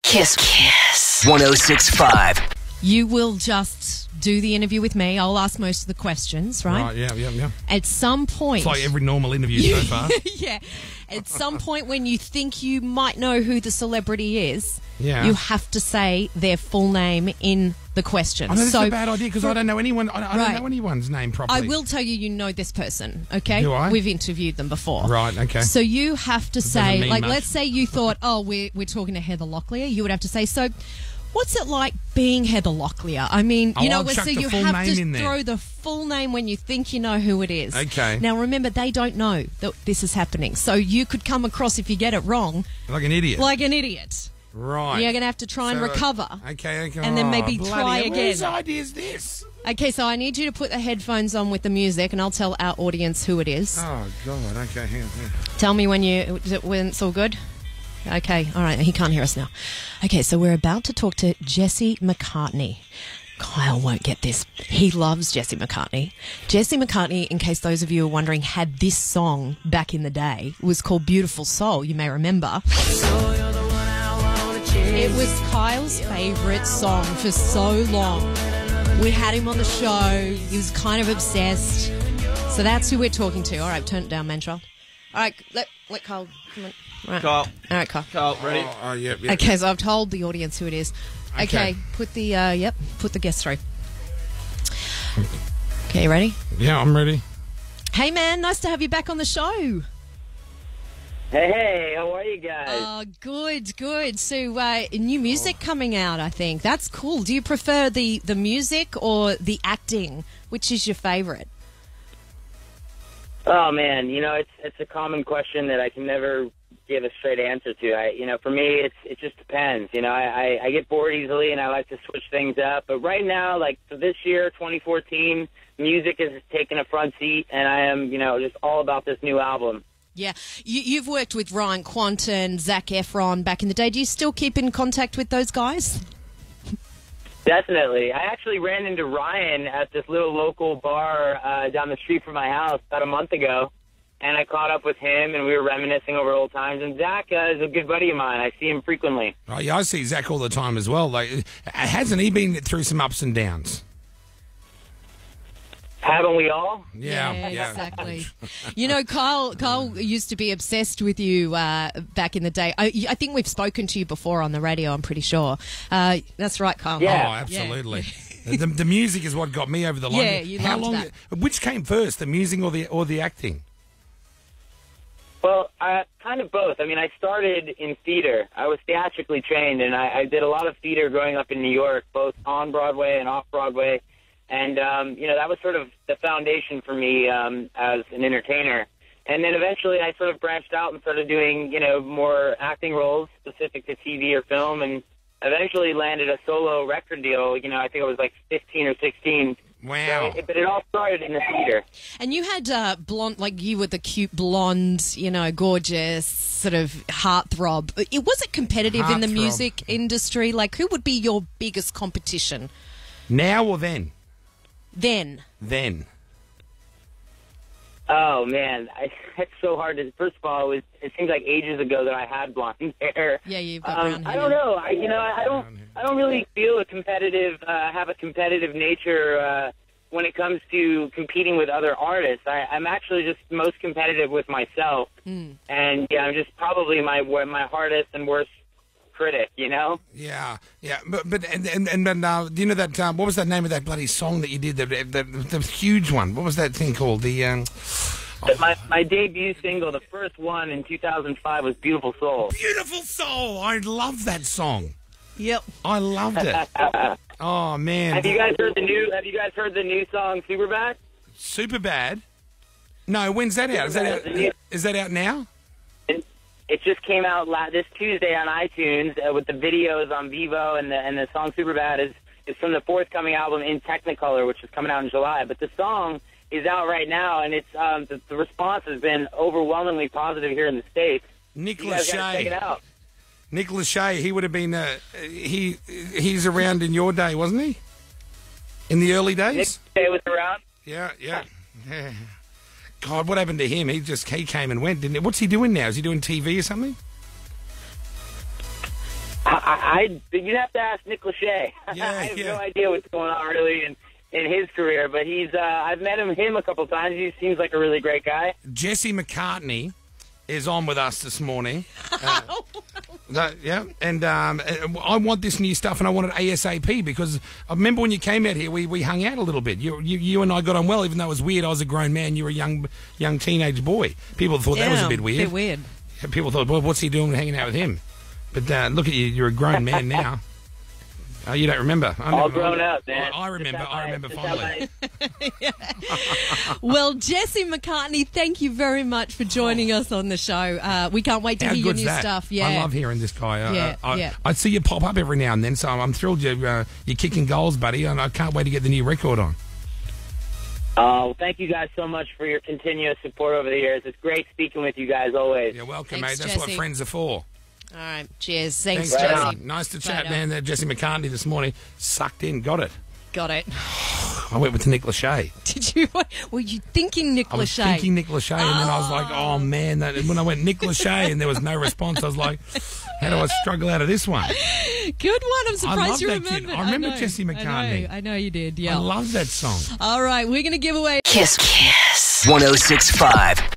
Kiss. 106.5. You will just do the interview with me. I'll ask most of the questions, right? Right, yeah. At some point... It's like every normal interview so far. Yeah. At some point when you think you might know who the celebrity is, you have to say their full name in the question. I know this is a bad idea because I don't know anyone. I don't know anyone's name properly. I will tell you know this person, okay? Do I? We've interviewed them before. Right, okay. So you have to say, like, much. let's say you thought, we're talking to Heather Locklear. You would have to say, so... what's it like being Heather Locklear? I mean, so you have to throw the full name when you think you know who it is. Okay. Now, remember, they don't know that this is happening. So you could come across, if you get it wrong... like an idiot. Right. You're going to have to try and recover. Okay. And then maybe try again. Whose idea is this? Okay, so I need you to put the headphones on with the music, and I'll tell our audience who it is. Oh, God. Okay, hang on. Tell me when it's all good. Okay, all right, he can't hear us now. Okay, so we're about to talk to Jesse McCartney. Kyle won't get this. He loves Jesse McCartney. Jesse McCartney, in case those of you are wondering, had this song back in the day. It was called Beautiful Soul, you may remember. It was Kyle's favourite song for so long. We had him on the show. He was kind of obsessed. So that's who we're talking to. All right, turn it down, man child. All right, let Kyle come on. Right. Kyle. All right, Kyle. Kyle, ready? Yep. Okay, so I've told the audience who it is. Okay, put the guest through. Okay, you ready? Yeah, I'm ready. Hey, man, nice to have you back on the show. Hey, how are you guys? Oh, good. So, new music coming out, I think. That's cool. Do you prefer the music or the acting? Which is your favourite? Oh, man, it's a common question that I can never give a straight answer to. For me, it just depends. I get bored easily and I like to switch things up. But right now, like for this year, 2014, music has taken a front seat, and I am, just all about this new album. Yeah, you've worked with Ryan Quant and Zac Efron back in the day. Do you still keep in contact with those guys? Definitely. I actually ran into Ryan at this little local bar down the street from my house about a month ago, and I caught up with him, and we were reminiscing over old times. And Zac is a good buddy of mine. I see him frequently. Oh, yeah, I see Zac all the time as well. Like, hasn't he been through some ups and downs? Haven't we all? Yeah, exactly. Kyle used to be obsessed with you back in the day. I think we've spoken to you before on the radio, I'm pretty sure. That's right, Kyle. Yeah. Oh, absolutely. Yeah. The music is what got me over the line. Yeah, you loved that. Which came first, the music or the acting? Well, kind of both. I mean, I started in theater. I was theatrically trained, and I did a lot of theater growing up in New York, both on Broadway and off Broadway. And, that was sort of the foundation for me as an entertainer. And then eventually I sort of branched out and started doing, more acting roles specific to TV or film, and eventually landed a solo record deal. I think I was like 15 or 16. Wow. So, but it all started in the theater. And you had blonde, like you were the cute blonde, gorgeous sort of heartthrob. Was it competitive in the music industry? Like, who would be your biggest competition? Now or then? Then. Oh, man. It's so hard to... First of all, it seems like ages ago that I had blonde hair. Yeah, you've got brown hair. I don't know. I don't really feel have a competitive nature when it comes to competing with other artists. I'm actually just most competitive with myself. And, I'm just probably my hardest and worst critic, Yeah. But do you know that? What was that name of that bloody song that you did? The huge one. What was that thing called? My debut single, the first one in 2005, was "Beautiful Soul." Beautiful Soul. I love that song. Yep. I loved it. Oh man. Have you guys heard the new song "Superbad"? Superbad? No. When's that out? Is that out now? It just came out this Tuesday on iTunes with the videos on Vivo, and the song "Superbad" is from the forthcoming album In Technicolor, which is coming out in July. But the song is out right now, and it's the response has been overwhelmingly positive here in the States. Nick You guys gotta check it out. Nick Lachey, he would have been he's around in your day, wasn't he? In the early days? Nick Lachey was around. Yeah. God, what happened to him? He came and went, didn't he? What's he doing now? Is he doing TV or something? You'd have to ask Nick Lachey. Yeah, I have no idea what's going on really in his career, but I've met him a couple times. He seems like a really great guy. Jesse McCartney is on with us this morning. And I want this new stuff, and I want it ASAP because I remember when you came out here, we hung out a little bit. You and I got on well, even though it was weird. I was a grown man, you were a young teenage boy. People thought that was a bit weird. Bit weird. People thought, well, what's he doing hanging out with him? But look at you, you're a grown man now. You don't remember. All grown up, man. I remember fondly. Well, Jesse McCartney, thank you very much for joining us on the show. We can't wait to hear your new stuff. Yeah, I love hearing this guy. Yeah. I see you pop up every now and then, so I'm thrilled you're kicking goals, buddy, and I can't wait to get the new record on. Thank you guys so much for your continuous support over the years. It's great speaking with you guys always. You're welcome, Thanks, mate. That's Jesse. what friends are for. All right. Cheers. Thanks, Thanks, Jesse. Jesse. Nice to chat, man. Jesse McCartney this morning. Sucked in. Got it. Got it. I went with Nick Lachey. Did you? Were you thinking Nick I was Lachey? thinking Nick Lachey, and then I was like, oh, man. And when I went Nick Lachey and there was no response, I was like, how do I struggle out of this one? Good one. I'm surprised love you that remembered. kid. I remember Jesse McCartney. I know you did. Yeah. I love that song. All right. We're going to give away Kiss 1065.